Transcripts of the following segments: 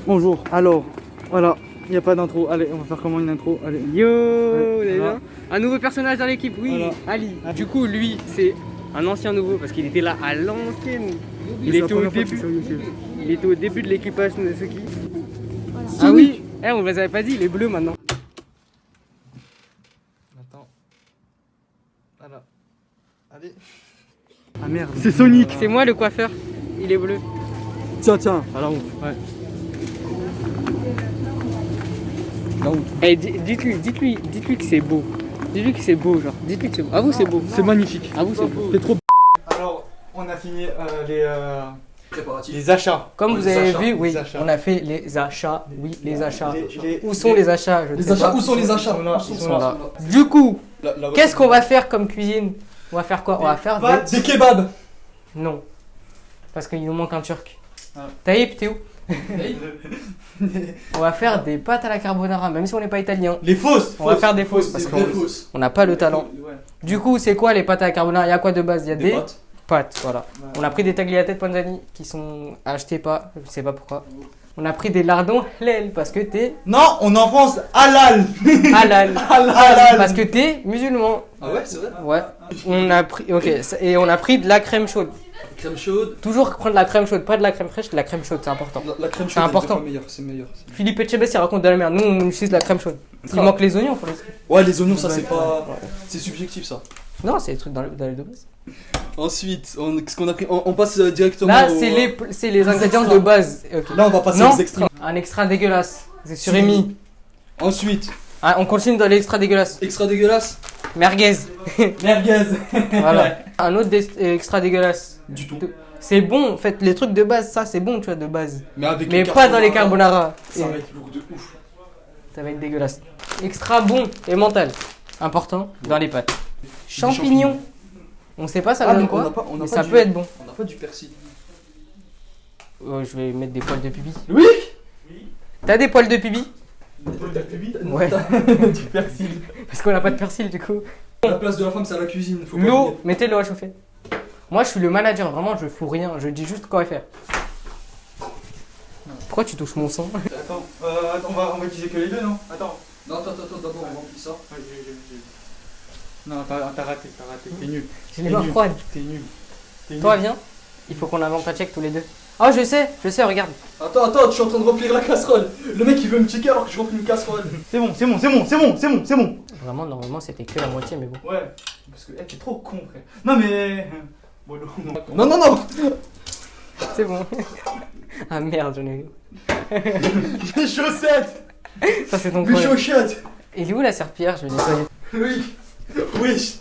Bonjour, alors, voilà, il n'y a pas d'intro. Allez, on va faire comment une intro? Allez. Yo, les Voilà. gens. Un nouveau personnage dans l'équipe, oui, Voilà. Ali. Du coup, lui, c'est un ancien nouveau parce qu'il était là à l'ancienne. Il C'est la était au première fois que début. je suis sur YouTube. Il était au début de l'équipage Suzuki. Ah oui, on vous avait pas dit, il est bleu maintenant. Attends. Voilà. Allez. Ah merde, c'est Sonic. C'est moi le coiffeur, il est bleu. Tiens. Alors, ouais. Eh, dites-lui que c'est beau. Dites-lui que c'est beau, genre. Dites-lui que c'est beau. À vous, c'est beau. C'est magnifique. À vous, c'est beau. C'est trop. Alors, on a fini Préparatifs. les achats. Comme Les vous avez achats, vu, oui, les achats. on a fait les achats. Oui, les achats. Les- Où sont les achats? Je ne Les sais achats, pas. où sont les achats? Ils sont là. Du coup, La qu'est-ce qu'on va faire comme cuisine? On va faire quoi? On va faire des... Des kebabs. Non. Parce qu'il nous manque un turc. Ah. Taïb, t'es où? On va faire des pâtes à la carbonara, même si on n'est pas italien. Les fausses. On va faire des fausses parce Des qu'on vraies fausses. n'a pas le talent. Ouais. Du coup, c'est quoi les pâtes à la carbonara? Il y a quoi de base? Il y a des pâtes. pâtes, voilà. On a pris des tagliatelles Panzani qui sont achetés pas, je sais pas pourquoi. On a pris des lardons halal parce que t'es Non, on est en France, halal. halal. Halal. Parce que t'es musulman. Ah ouais, c'est vrai. Ouais. On a pris, ok, et on a pris de la crème chaude. Crème chaude. Toujours prendre de la crème chaude, pas de la crème fraîche, de la crème chaude, c'est important. La crème chaude. C'est important. C'est meilleur, c'est meilleur. Philippe Etchebest il raconte de la merde. Nous on utilise de la crème chaude. Il manque les oignons pour les. Ouais, les oignons, ça c'est pas. C'est subjectif ça. Non, c'est des trucs dans les deux bases. Ensuite, qu'est-ce qu'on a pris? On passe directement. Là, au- c'est les ingrédients extras. de base. Ok. Là, on va passer Non. aux extras. Un extra dégueulasse. C'est sur Rémi. Ensuite, Ah, on continue dans l'extra dégueulasse. extra dégueulasse. Merguez. Merguez. Voilà. Un autre extra dégueulasse. Du tout. C'est bon, en fait, les trucs de base, ça c'est bon, tu vois, de base. Mais avec Mais les pas dans les carbonara. Ça Et va être lourd de ouf. ça va être dégueulasse. Extra bon et mental. Important dans les pâtes. Champignons. On sait pas ça Ah, donne mais quoi, on n'a pas- on n'a mais pas ça du- peut être bon. On n'a pas du persil. Oh, je vais mettre des poils de pipi. Oui. T'as des poils de pipi? Ouais. Du persil. Parce qu'on n'a pas de persil du coup. La place de la femme, c'est à la cuisine. Faut pas L'eau, oublier. mettez l'eau à chauffer. Moi je suis le manager, vraiment je fous rien, je dis juste quoi faire. Pourquoi tu touches mon sang? Attends, on va utiliser que les deux, non? Attends. Non, attends, d'abord on remplit ça. Non, t'as raté, t'es nul. J'ai les mains froides. T'es nul. Toi viens, il faut qu'on invente un check tous les deux. Oh je sais, regarde. Attends, je suis en train de remplir la casserole. Le mec il veut me checker alors que je remplis une casserole. C'est bon. Vraiment normalement c'était que la moitié mais bon. Ouais, parce que t'es trop con, frère. Non, mais. Bon, Non. C'est bon. Ah merde j'en ai eu. Les chaussettes. Ça c'est ton Les problème. chaussettes. Il est où la serpillière? Je vais nettoyer. Oui. Wesh.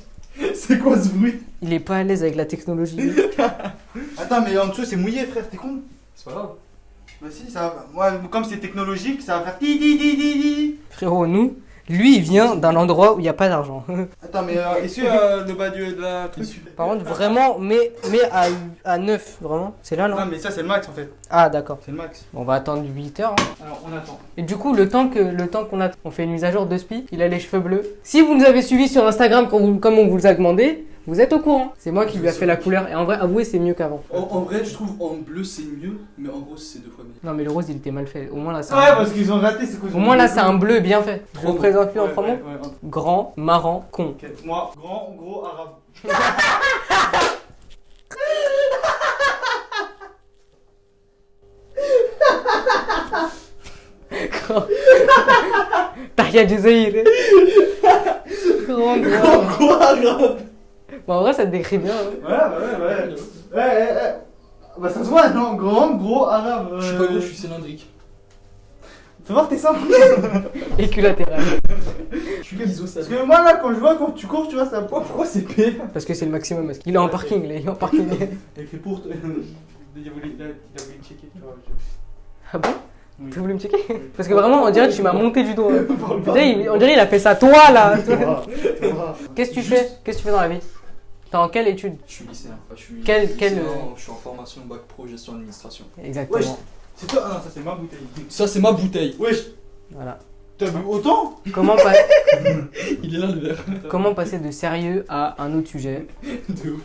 C'est quoi ce bruit? Il est pas à l'aise avec la technologie. Attends, mais en dessous c'est mouillé, frère, t'es con? C'est pas grave. Bah si, ça va. Moi, comme c'est technologique, ça va faire ti ti ti ti ti. Frérot, nous, lui il vient d'un endroit où il n'y a pas d'argent. Attends, mais est-ce le bas de la truc? Par contre vraiment, mais à 9, vraiment. C'est là non? Non, mais ça c'est le max en fait. Ah d'accord. C'est le max. Bon, on va attendre 8 heures. Hein. Alors, on attend. Et du coup, le temps qu'on a, on fait une mise à jour de Spi, il a les cheveux bleus. Si vous nous avez suivis sur Instagram comme on vous a demandé, vous êtes au courant. C'est moi qui lui a fait la couleur. Et en vrai, avouez, c'est mieux qu'avant. En vrai, je trouve en bleu c'est mieux, mais en rose c'est 2 fois mieux. Non, mais le rose, il était mal fait. Au moins là, c'est Ouais, parce qu'ils ont raté, c'est quoi? Au moins là, c'est un bleu bien fait. Je vous présente lui en 3 mots. Ouais. Grand, marrant, con. Ok, moi, grand, gros, arabe. Tahia du Zahir. Grand, Grand, gros, arabe. Bon, en vrai, ça te décrit bien. Hein. Ouais. Bah, ça se voit, non? Grand, gros, arabe. Je suis pas gros, je suis cylindrique. Fais voir tes seins. Éculatéral. Je suis isocèle. Parce que moi, là, quand je vois, quand tu cours, tu vois, ça poids. Pourquoi c'est P? Parce que c'est le maximum. Parce qu'il est en parking, là, il est en parking. Écrit pour. Il a voulu me checker, tu vois. Ah bon? Oui. Tu voulais me checker? Parce que vraiment, on dirait que tu m'as monté du doigt. Tu sais, on dirait il a fait ça toi là. Qu'est-ce que tu fais? Qu'est-ce que tu fais dans la vie? T'es en quelle étude? Je suis lycéen. Enfin, je suis Quel- lycéen, je suis en formation bac pro gestion administration. Exactement. Wesh. C'est toi? Ah non, ça c'est ma bouteille. Ça c'est ma bouteille. Wesh, Voilà. t'as bu autant? Comment, Il est là le verre. comment passer de sérieux à un autre sujet? De ouf.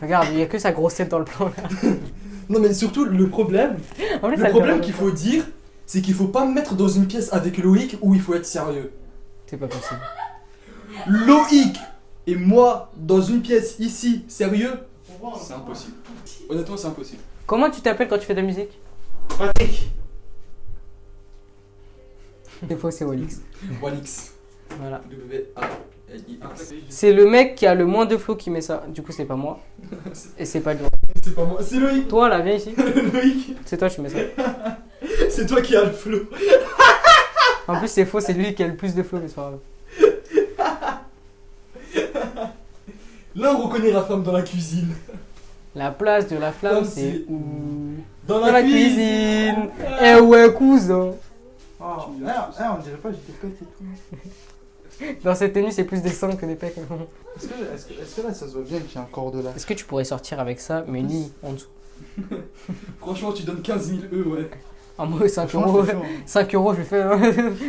Regarde, il y a que sa grosse tête dans le plan là. Non mais surtout le problème, En plus, le ça problème fait qu'il faut dire, c'est qu'il faut pas me mettre dans une pièce avec Loïc où il faut être sérieux. C'est pas possible. Loïc et moi dans une pièce ici, sérieux, c'est impossible. Honnêtement, c'est impossible. Comment tu t'appelles quand tu fais de la musique? Patrick. Des fois c'est Walix. Walix. Voilà. W-A-L-I-X. C'est le mec qui a le moins de flow qui met ça. Du coup c'est pas moi. Et c'est pas lui. C'est pas moi, c'est Loïc. Toi là, viens ici. Loïc, C'est toi, tu mets ça. c'est toi qui as le flow. En plus c'est faux, c'est lui qui a le plus de flow, mais c'est pas grave. Là, on reconnaît la femme dans la cuisine. La place de la flamme, Comme c'est c'est où? Dans Dans la cuisine. Eh ouais, cousin. Oh, on dirait pas, j'étais pète et tout. Dans cette tenue, c'est plus des seins que des pecs. Est-ce que là, ça se voit bien qu'il y a un corps de là? Est-ce que tu pourrais sortir avec ça, mais nu en dessous? Franchement, tu donnes 15 000 ouais. Ah, moi, 5 Franchement, euros. c'est chaud. 5 euros, je fais.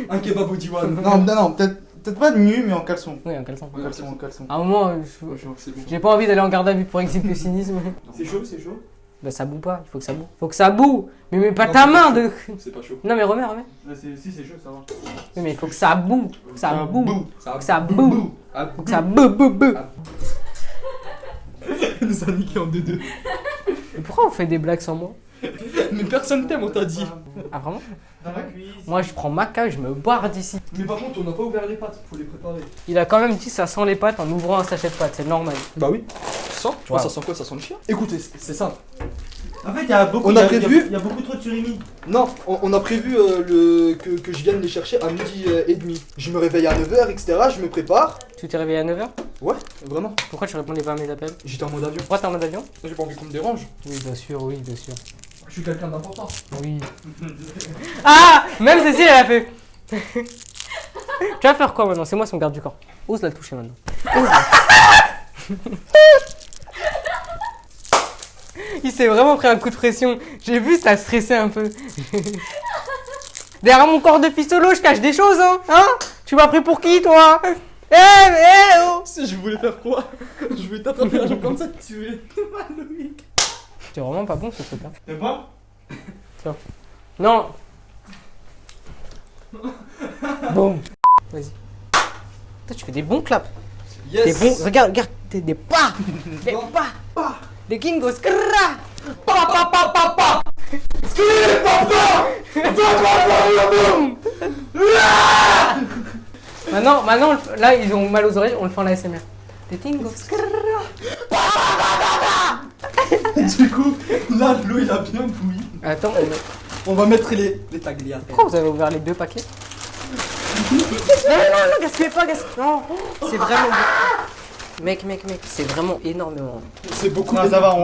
Un kebab au diwan. Non, peut-être pas nu, mais en caleçon. Oui, un caleçon. En caleçon. À un moment, C'est bon. j'ai pas envie d'aller en garde à vue pour exhibitionnisme. C'est chaud, c'est chaud. Bah, ça boue pas, il faut que ça boue. Faut que ça boue. Mais mets pas Non, ta c'est pas main chaud. de. C'est pas chaud. Non, mais remets. Si, c'est chaud, ça va. Oui, mais il faut que ça boue. Faut que ça boue. Ça Faut que ça boue. Ah, Faut que ça boue. Il nous a niqué en 2-2. Mais pourquoi on fait des blagues sans moi? Mais personne t'aime, on t'a dit. Ah, vraiment? Dans la cuisine. Moi, je prends ma cage, je me barre d'ici. Mais par contre, on n'a pas ouvert les pâtes, faut les préparer. Il a quand même dit ça sent les pâtes en ouvrant un sachet de pâtes, c'est normal. Bah oui. Tu sens? Tu vois, Wow. ça sent quoi? Ça sent le chien. Écoutez, c'est simple. En fait, il y a beaucoup On a prévu- Il y a beaucoup trop de surimi. Non, on a prévu que je vienne les chercher à midi et demi. Je me réveille à 9h, etc. Je me prépare. Tu t'es réveillé à 9h? Ouais, vraiment. Pourquoi tu répondais pas à mes appels? J'étais en mode avion. Pourquoi t'es en mode avion? J'ai pas envie qu'on me dérange. Oui, bien sûr, oui, bien sûr. Je suis quelqu'un d'important. Oui. Ah! Même Cécile, elle a fait. Tu vas faire quoi maintenant? C'est moi son garde du corps. Ose la toucher maintenant. Il s'est vraiment pris un coup de pression. J'ai vu, ça stressait un peu. Derrière mon corps de fistolo, je cache des choses, hein? Tu m'as pris pour qui, toi? Oh! Si je voulais faire quoi? Je vais t'attraper la jambe comme ça, tu veux. Loïc. C'est vraiment pas bon ce truc là. T'aimes pas? Non. Bon. Vas-y. Toi, tu fais des bons claps. Des Yes. bons. Regarde, t'es des pas. Des pas. Des kingos. Pa. Maintenant, là, ils ont mal aux oreilles, on le fait en ASMR. Des kingos. Du coup, là, l'eau il a bien bouilli. Attends, On va mettre les tagliatelles. pourquoi vous avez ouvert les deux paquets? Non, gaspillez pas, Non, c'est vraiment bon. Mec, c'est vraiment énormément. C'est beaucoup. Non, ça va,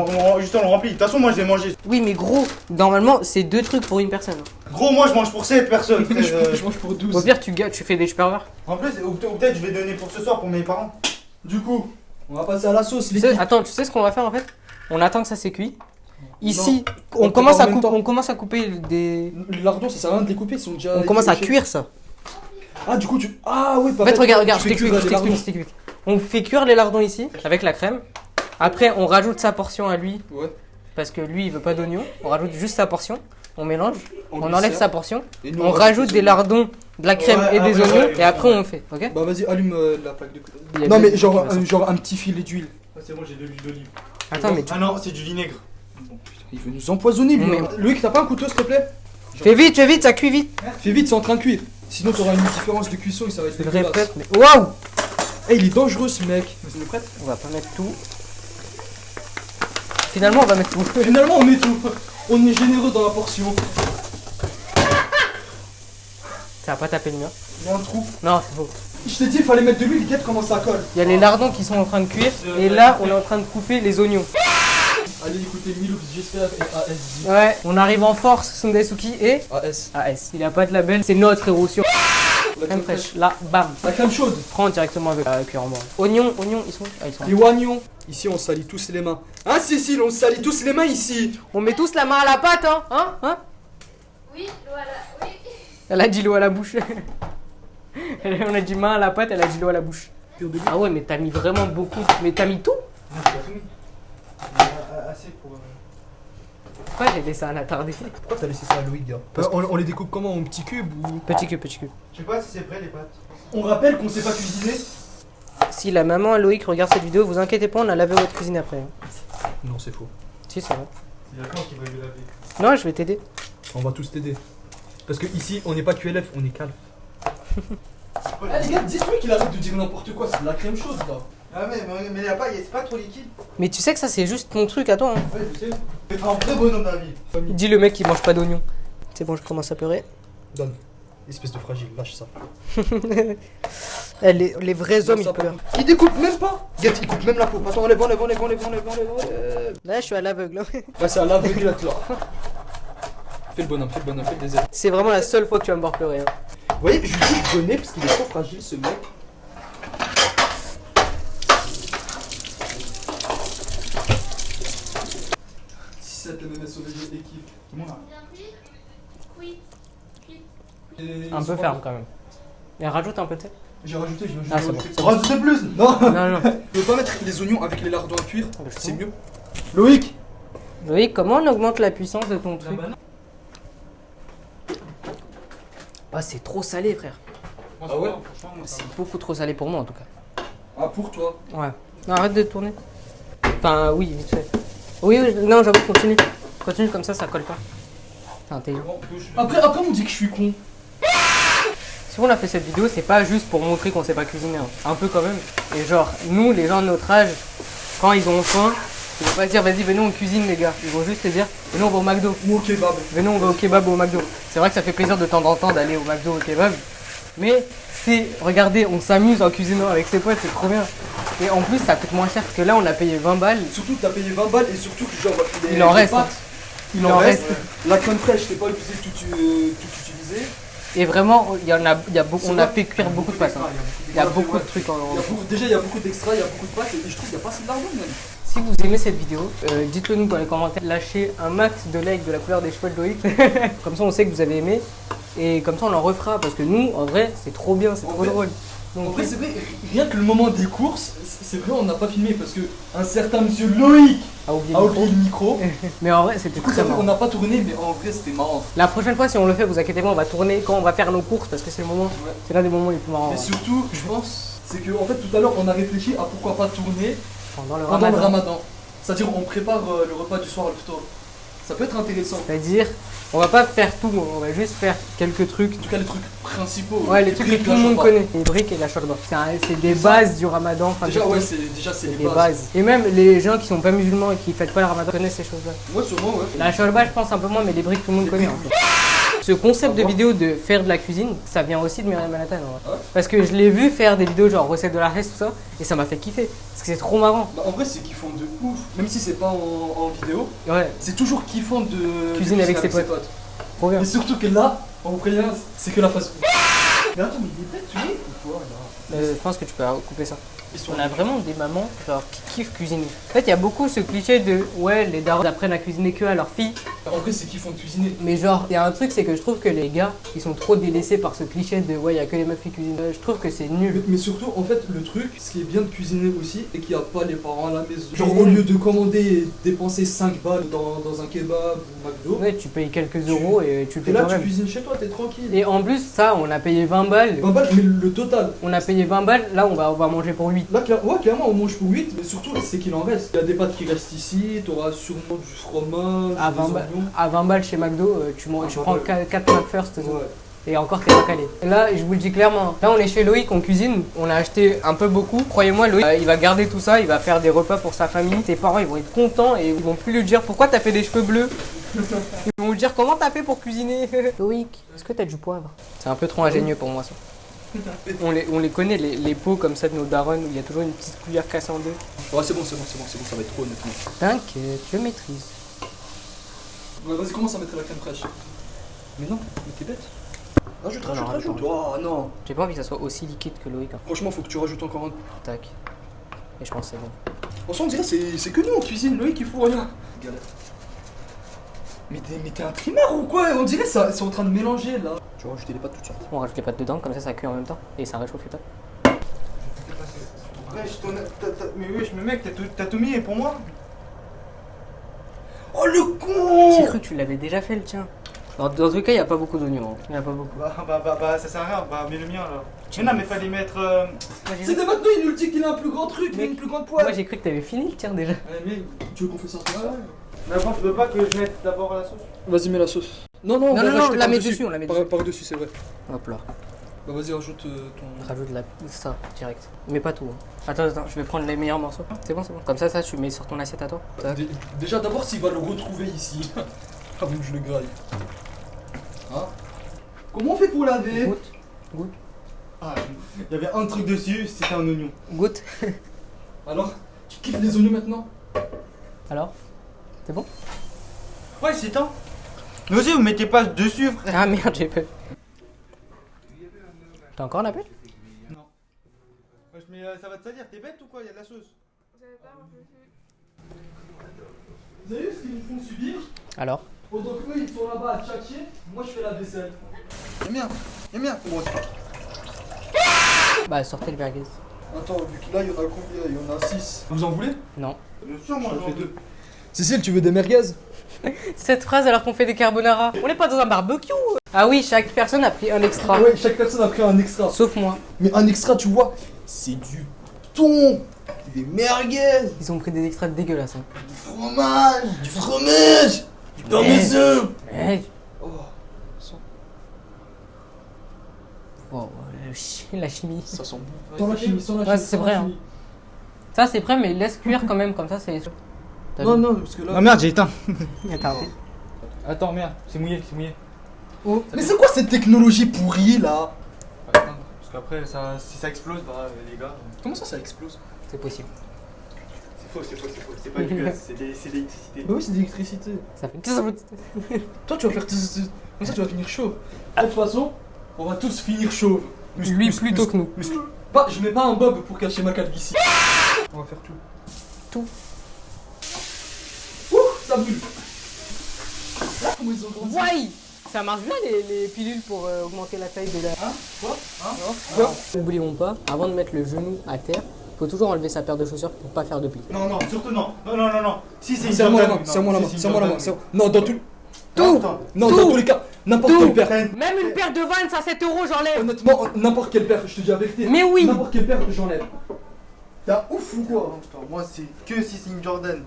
juste on le remplit. De toute façon, moi je vais manger. Oui, mais gros, normalement, c'est 2 trucs pour une personne. Gros, moi je mange pour 7 personnes. Je mange pour 12. Au pire, tu fais des supervers. En plus, ou peut-être je vais donner pour ce soir pour mes parents. Du coup, on va passer à la sauce, les Attends, tu sais ce qu'on va faire en fait? On attend que ça s'est cuit. Ici, on on commence prépare en même temps. on commence à couper des. Les lardons, ça sert à rien de les couper, ils sont déjà. On commence à épluchés. cuire ça. Ah, du coup, tu. Ah, oui, pas En fait, regarde, tu je fais t'explique, cuire je les t'explique, lardons. je t'explique. On fait cuire les lardons ici avec la crème. Après, on rajoute sa portion à lui Ouais. parce que lui il veut pas d'oignon. On rajoute juste sa portion. On mélange. On lui enlève sert. sa portion. Et nous, On rajoute des lardons, de la crème Ouais, et des ouais, oignons. ouais, Et après, ouais. on fait. Ok? Bah, vas-y, allume la plaque de cuisson. Il y a Non, deux mais qui genre, va genre un petit filet d'huile. C'est bon, j'ai de l'huile d'olive. Attends, mais Ah non, c'est du vinaigre. Il veut nous empoisonner, lui. Mais- Loïc, t'as pas un couteau, s'il te plaît? fais vite, ça cuit vite. Fais vite, c'est en train de cuire. Sinon, t'auras une différence de cuisson et ça va être Je le dégueulasse. répète, mais. Waouh! Eh, il est dangereux, ce mec. Vous êtes prête? On va pas mettre tout. Finalement, on va mettre tout. Finalement, on met tout. On est généreux dans la portion. Ça va pas taper le mien. Il y a un trou. Non, c'est faux. Je t'ai dit, il fallait mettre de l'huile, regarde comment ça colle. Il y a les lardons qui sont en train de cuire. Et là, on est en train de couper les oignons. Allez écoutez Milou, j'espère, et ASJ. Ouais, on arrive en force, Sundaisuki et AS. AS. Il a pas de label, c'est notre frérot sur La crème fraîche. Là, bam. La crème chaude. Prends directement avec la cuillère en bois. Oignons, ils sont. Ah, ils sont. Les oignons. Ici, on salit tous les mains. Hein, Cécile, on salit tous les mains ici. On met tous la main à la pâte, hein? Oui, voilà, oui. Elle a dit l'eau à la bouche. On a dit main à la pâte, elle a dit l'eau à la bouche. Ah ouais, mais t'as mis vraiment beaucoup. Mais t'as mis tout? Assez pour. Pourquoi j'ai laissé un attardé? Pourquoi t'as laissé ça à Loïc, gars? On les découpe comment? En petits cubes ou. Petit cube, petit cube. Je sais pas si c'est prêt les pâtes. On rappelle qu'on sait pas cuisiner? Si la maman Loïc regarde cette vidéo, vous inquiétez pas, on a lavé votre cuisine après. Hein. Non, c'est faux. Si, c'est vrai. C'est la qui va lui laver. Non, je vais t'aider. On va tous t'aider. Parce que ici, on n'est pas QLF, on est calme. Ah les gars, dites-lui qu'il arrête de dire n'importe quoi, c'est de la crème chaude là. Ah mais y a pas, c'est pas trop liquide. Mais tu sais que ça, c'est juste ton truc à toi. Hein. Ouais, je sais. C'est un vrai bonhomme d'avis. Dis le mec qui mange pas d'oignons. C'est bon, je commence à pleurer. Donne. Espèce de fragile, lâche ça. Les vrais hommes, ils Ça, pleurent. Il découpe même pas. Regarde, il coupe même la peau. Attends, enlève. Là, je suis à l'aveugle. Bah c'est à l'aveuglette là. Fais le bonhomme, fais le désert. C'est vraiment la seule fois que tu vas me voir pleurer. Hein. Vous voyez, je lui dis de donner parce qu'il est trop fragile ce mec. Si ça te met sauver l'équipe. Tout le monde a. Bien cuit? Oui. Cuit. Un peu ferme quand même. Et rajoute un peu de sel. J'ai rajouté, Ah, c'est bon. Rajoutez plus. Non. Non, non. Tu veux pas mettre les oignons avec les lardons à cuire? C'est mieux. Loïc. Loïc, comment on augmente la puissance de ton truc? Ah, c'est trop salé, frère. Ah ouais? C'est beaucoup trop salé pour moi en tout cas. Ah pour toi? Ouais. Non, arrête de tourner. Enfin, oui, vite fait. Oui, non, j'avoue, continue. Continue comme ça colle pas. C'est intelligent. Après on dit que je suis con. Si on a fait cette vidéo, c'est pas juste pour montrer qu'on sait pas cuisiner. Hein. Un peu quand même. Et genre, nous, les gens de notre âge, quand ils ont faim, ils vont pas se dire vas-y, venez on cuisine les gars. Ils vont juste te dire venez on va au McDo. Ou au kebab. Venez on va au kebab ou au McDo. C'est vrai que ça fait plaisir de temps en temps d'aller au McDo ou au kebab. Mais c'est, regardez, on s'amuse en cuisinant avec ses potes, c'est trop bien. Et en plus, ça coûte moins cher que là, on a payé 20 balles. Surtout que t'as payé 20 balles et surtout que genre Il en reste, pâtes, hein. il en reste. La crème fraîche, c'est pas utilisé tout utilisé. Et vraiment, il y en a, on a fait cuire beaucoup de pâtes. Hein. Il y a beaucoup de trucs en Déjà, il y a beaucoup d'extra, il y a beaucoup de pâtes et je trouve qu'il n'y a pas assez de lardons même. Si vous aimez cette vidéo, dites-le nous dans les commentaires. Lâchez un max de likes de la couleur des cheveux de Loïc. Comme ça, on sait que vous avez aimé. Et comme ça, on en refera. Parce que nous, en vrai, c'est trop bien, c'est trop drôle. Donc, En vrai, c'est vrai, rien que le moment des courses, c'est vrai, on n'a pas filmé parce que un certain monsieur Loïc à oublier a le oublié le micro. Mais en vrai, c'était Du coup, très ça fait marrant. qu'on n'a pas tourné, mais en vrai, c'était marrant. La prochaine fois, si on le fait, vous inquiétez pas, on va tourner quand on va faire nos courses. Parce que c'est le moment, Ouais. c'est l'un des moments les plus marrants. Mais surtout, je pense, c'est que en fait, tout à l'heure, on a réfléchi à pourquoi pas tourner Pendant le pendant le ramadan. ramadan. C'est-à-dire, on prépare le repas du soir, le ftour. Ça peut être intéressant. C'est-à-dire, on va pas faire tout, on va juste faire quelques trucs. En tout cas, les trucs principaux. Ouais, les trucs que briques, tout le la monde shorba. connaît. Les briques et la shorba. C'est des ça. bases du ramadan. Enfin, Déjà, des ouais, trucs, c'est les des bases. bases. Et même les gens qui sont pas musulmans et qui fêtent pas le ramadan connaissent ces choses-là. Ouais, sûrement, ouais. La shorba, je pense un peu moins, mais les briques, tout le monde connaît. En fait. Ce concept de vidéo de faire de la cuisine, ça vient aussi de Myriam Manhattan. En vrai. Ouais. Parce que je l'ai vu faire des vidéos genre recettes de la reste, tout ça, et ça m'a fait kiffer. Parce que c'est trop marrant. Bah, en vrai, c'est kiffant de ouf. Même si c'est pas en vidéo, Ouais, c'est toujours kiffant de Cuisiner avec ses potes. trop bien. Et surtout que là, en vrai, c'est que la face. Mais attends, mais il est bête, tu vois ou quoi là? Je pense que tu peux couper ça. Ils sont On a vraiment des mamans genre, qui kiffent cuisiner. En fait, il y a beaucoup ce cliché de ouais, les darons apprennent à cuisiner que à leurs filles. En vrai, c'est kiffant de cuisiner. Mais genre, il y a un truc, c'est que je trouve que les gars, ils sont trop délaissés par ce cliché de ouais, il y a que les meufs qui cuisinent. Je trouve que c'est nul. Mais surtout, en fait, le truc, ce qui est bien de cuisiner aussi, et qu'il n'y a pas les parents à la maison. Genre, au lieu de commander et dépenser 5 balles dans un kebab ou McDo, Ouais, tu payes quelques euros et tu le et fais là, tu toi-même. cuisines chez toi, t'es tranquille. Et en plus, ça, on a payé 20 balles. 20 balles, mais le total. On a payé 20 balles, là, on va manger pour 8. Là, ouais, clairement, on mange pour 8, mais surtout, c'est qu'il en reste. Il y a des pâtes qui restent ici, t'auras sûrement du fromage, À des 20, balles, oignons. à 20 balles chez McDo, tu À 20 prends balles. 4 McFirst Ouais. et encore t'es pas calé. Et là, je vous le dis clairement, là on est chez Loïc, on cuisine, on a acheté un peu beaucoup. Croyez-moi, Loïc, il va garder tout ça, il va faire des repas pour sa famille. Ses parents, ils vont être contents et ils vont plus lui dire pourquoi t'as fait des cheveux bleus. Ils vont lui dire comment t'as fait pour cuisiner. Loïc, est-ce que t'as du poivre? C'est un peu trop ingénieux pour moi ça. On les connaît, les pots comme ça de nos darons où il y a toujours une petite cuillère cassée en deux. Ouais, c'est bon, ça va être trop honnêtement. T'inquiète, je maîtrise. Ouais, vas-y, commence à mettre la crème fraîche. Mais non, mais t'es bête. Rajoute. Non, Oh non. J'ai pas envie que ça soit aussi liquide que Loïc. Hein. Franchement, faut que tu rajoutes encore un. Tac. Et je pense que c'est bon. Franchement, on dirait c'est que nous en cuisine, Loïc, il faut rien. Galère. Mais t'es un trimeur ou quoi? On dirait ça, c'est en train de mélanger là. Tu vas rajouter les pâtes tout de suite. On rajoute les pâtes dedans, comme ça cuit en même temps et ça réchauffe les pâtes. Mais wesh, mais mec, t'as tout mis pour moi? Oh le J'ai con. cru que tu l'avais déjà fait le tien. Alors, dans tous les cas, il n'y a pas beaucoup d'oignons. Hein. Il n'y en a pas beaucoup. Bah, ça sert à rien, bah, mets le mien alors. Mais non, mais fallait mettre. Moi, j'ai C'est cru... de maintenant, il nous dit qu'il a un plus grand truc, il a une plus grande poêle. Moi, j'ai cru que t'avais fini le tien déjà. Mais tu veux qu'on fasse ça ensemble? Mais avant, tu veux pas que je mette d'abord la sauce? Vas-y, mets la sauce. Non, Non, on va non, rajouter on la met par-dessus. dessus, on la met dessus. Par-dessus, c'est vrai. Hop là. Bah, vas-y, rajoute ton. Rajoute ça direct. Mais pas tout. Hein. Attends, je vais prendre les meilleurs morceaux. C'est bon, c'est bon. Comme ça, tu mets sur ton assiette à toi. Tac. Déjà, d'abord, s'il va le retrouver ici. Avant que je le graille. Hein? Comment on fait pour laver? Goûte. Ah, il y avait un truc dessus, c'était un oignon. Goûte. Alors, tu kiffes les oignons maintenant? Alors? C'est bon? Ouais, c'est temps. Mais aussi, vous mettez pas dessus, frère. Ah merde, j'ai peur. T'as encore un appel? Non. Wesh, mais ça va te salir, t'es bête ou quoi? Il y a de la sauce. J'avais pas réfléchi. Vous avez vu ce qu'ils nous font subir? Alors? Pendant qu'eux ils sont là-bas à tchatcher, moi je fais la vaisselle. Y'a bien. Bon, Bah, sortez le merguez. Attends, vu que là il y en a combien? Il y en a 6. Vous en voulez? Non. bien sûr, moi j'en fais deux. Cécile, tu veux des merguez? Cette phrase alors qu'on fait des carbonara. On n'est pas dans un barbecue. Ah oui, chaque personne a pris un extra. Ouais, chaque personne a pris un extra. Sauf moi. Mais un extra, tu vois, c'est du thon, des merguez, Ils ont pris des extras dégueulasses. Hein. du fromage, du parmesan. Hey. Oh, ça, Wow, la chimie. ça sent bon. Sans la chimie, sans la Ouais, chimie. c'est sans vrai, la hein. chimie. Ça c'est prêt, mais laisse cuire quand même, comme ça c'est. T'as Non, vu non, parce que là. Ah merde, j'ai éteint. Attends. Attends, merde, c'est mouillé. Mais c'est quoi cette technologie pourrie là? Parce qu'après, si ça explose, bah les gars. Comment ça explose? C'est possible. C'est faux. C'est pas du gaz, c'est de l'électricité. Bah oui, c'est de l'électricité. Ça fait. Toi, tu vas faire. Comme ça, tu vas finir chauve. De toute façon, on va tous finir chauve. Lui plutôt que nous. Pas, je mets pas un bob pour cacher ma calvitie. On va faire tout. Tout. Ouh, ça brûle. Là, comment ils ont grandi? Ouais. Ça marche bien les pilules pour augmenter la taille de la. Hein? Quoi? N'oublions pas, avant de mettre le genou à terre, faut toujours enlever sa paire de chaussures pour pas faire de plis. Non, surtout non. Non. Si c'est une C'est à moi la main, Jordan, c'est à moi la main, si c'est à moi la main. Jordan. Non, dans tout. Tout. Attends. Non, Tout. dans tous les cas, n'importe Tout. quelle paire. Même une paire de Vans à 7 euros, j'enlève. Honnêtement, n'importe quelle paire, je te dis la vérité. Mais oui. N'importe quelle paire, j'enlève. T'as ouf ou quoi? Attends, moi c'est que si c'est une Jordan.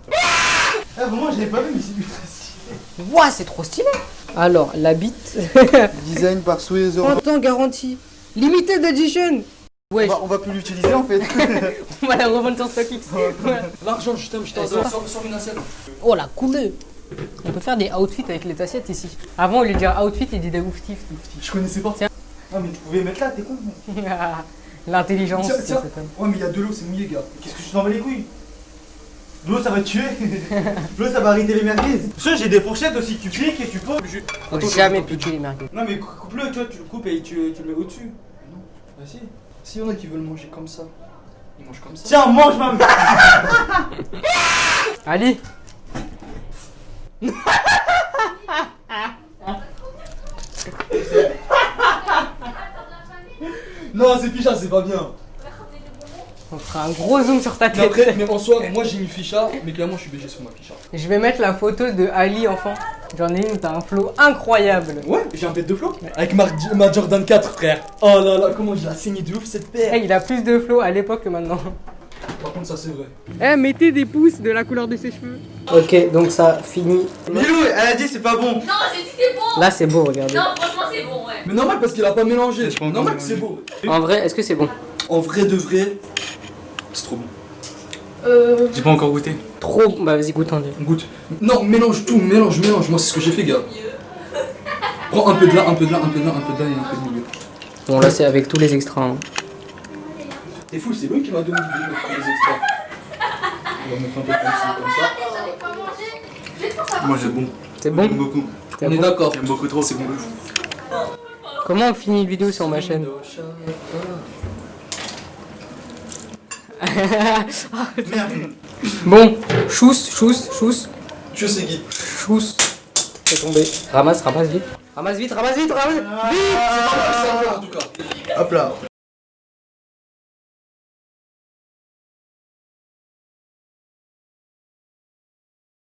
Ah, vraiment, je l'ai pas vu, mais c'est ultra stylé. Ouah, c'est trop stylé. Alors, la bite. Design par Suez. 30 ans garantie. Limited edition. Ouais, On va plus l'utiliser en fait. on va la revendre sur StockX. Voilà. L'argent, je t'aime, sors une assiette. Oh la couleur. On peut faire des outfits avec les assiettes ici. Avant, au lieu de dire outfit, il dit des ouftifs. Je connaissais pas. Tiens. Ah, mais tu pouvais mettre là, t'es con. Mec. L'intelligence. Tiens, c'est tiens. cet homme. Ouais, mais il y a de l'eau, c'est mouillé, gars. Qu'est-ce que je t'en bats les couilles? L'eau ça va te tuer. L'eau ça va arrêter les merguez. Ça, j'ai des fourchettes aussi, tu piques et tu poses. Faut jamais piquer les merguez. Non, mais coupe-le, tu vois, tu le coupes et tu le mets au-dessus. Non, bah si. S'il y en a qui veulent manger comme ça, ils mangent comme ça. Tiens, mange ma. Allez. Non, c'est ficha, c'est pas bien. On fera un gros zoom sur ta Mais tête. après, mais en soi, moi j'ai une ficha, mais clairement je suis BG sur ma ficha. Je vais mettre la photo de Ali enfant. J'en ai une, t'as un flow incroyable. Ouais, j'ai un bête de flow. Avec ma Jordan 4, frère. Oh là là, comment je l'ai saigné de ouf cette paire. Eh, il a plus de flow à l'époque que maintenant. Par contre, ça c'est vrai. Eh, mettez des pouces de la couleur de ses cheveux. Ok, donc ça finit. Milou, elle a dit c'est pas bon. Non, j'ai dit c'est bon. Là, c'est beau, regardez. Non, franchement, c'est bon, ouais. Mais normal parce qu'il a pas mélangé. C'est pas encore Normal que mélangé. c'est beau. En vrai, est-ce que c'est bon? En vrai de vrai, c'est trop bon. J'ai pas encore goûté. Trop. Bah, vas-y, goûte un deux. Goûte. Non, mélange tout, mélange. Moi, c'est ce que j'ai fait, gars. Prends un peu de là, un peu de là, un peu de là, un peu de là et un peu de milieu. Bon, là, c'est avec tous les extras. Hein. T'es fou, c'est lui qui m'a donné l'idée de mettre les extras. On va mettre un peu comme ça. J'avais pas mangé. Je vais te faire ça. Moi j'aime bon. C'est bon? J'aime beaucoup. On est d'accord. J'aime beaucoup trop, c'est bon. Comment on finit une vidéo sur ma chaîne? Merde. Bon, chousse. Je sais Guy. Chousse. C'est tombé. Ramasse vite. Ramasse vite. C'est pas mal, ça va, en tout cas. Hop là.